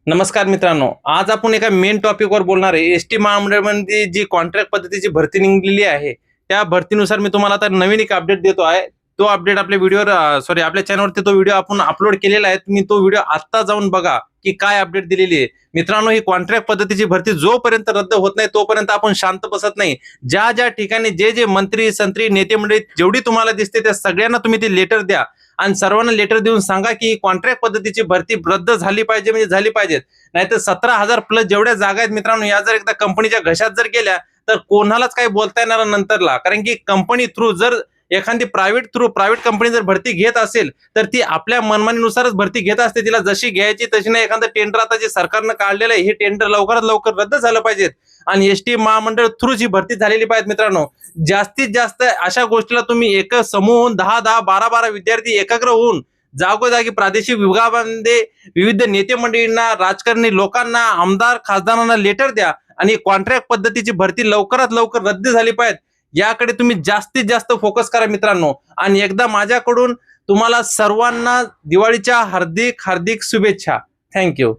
नमस्कार मित्रांनो, आज आपण एका मेन टॉपिकवर बोलणार आहे। एसटी महामंडळामध्ये जी कॉन्ट्रॅक्ट पद्धतीची भरती निघलेली आहे त्या भरतीनुसार मी तुम्हाला आता नवीन एक अपडेट देतो आहे। तो अपडेट आपल्या व्हिडिओवर आपल्या चॅनलवरती तो व्हिडिओ आपण अपलोड केलेला आहे। तुम्ही तो व्हिडिओ आत्ता जाऊन बघा की काय अपडेट दिलेली आहे। मित्रांनो, ही कॉन्ट्रॅक्ट पद्धतीची भरती जोपर्यंत रद्द होत नाही तोपर्यंत आपण शांत बसत नाही। ज्या ज्या ठिकाणी जे मंत्री संत्री नेते मंडळी जेवढी तुम्हाला दिसते त्या सगळ्यांना तुम्ही ते लेटर द्या आणि सर्वांना लेटर देऊन सांगा की कॉन्ट्रॅक्ट पद्धतीची भरती रद्द झाली पाहिजे, म्हणजे झाली पाहिजे। नाहीतर 17,000 प्लस जेवढ्या जागा आहेत मित्रांनो, या जर एकदा कंपनीच्या घशात जर गेल्या तर कोणालाच काही बोलता येणार नंतरला। कारण की कंपनी थ्रू जर एखादी प्रायव्हेट कंपनी जर भरती घेत असेल तर ती आपल्या मनमानीनुसारच भरती घेत असते। तिला जशी घ्यायची तशी नाही। एखादं टेंडर आता जे सरकारनं काढलेलं आहे हे टेंडर लवकरात लवकर रद्द झालं पाहिजे आणि एसटी महामंडळ थ्रू जी भरती झालेली पाहिजे। मित्रांनो, जास्तीत जास्त अशा गोष्टीला तुम्ही एक समूह होऊन 10-10, 12-12 विद्यार्थी एकाग्र होऊन जागोजागी प्रादेशिक विभागामध्ये विविध नेते मंडळींना, राजकारणी लोकांना, आमदार खासदारांना लेटर द्या आणि कॉन्ट्रॅक्ट पद्धतीची भरती लवकरात लवकर रद्द झाली पाहिजे याकडे तुम्ही जास्तीत जास्त फोकस करा मित्रांनो। आणि एकदा माझ्याकडून तुम्हाला सर्वांना दिवाळीच्या हार्दिक हार्दिक शुभेच्छा। थँक्यू।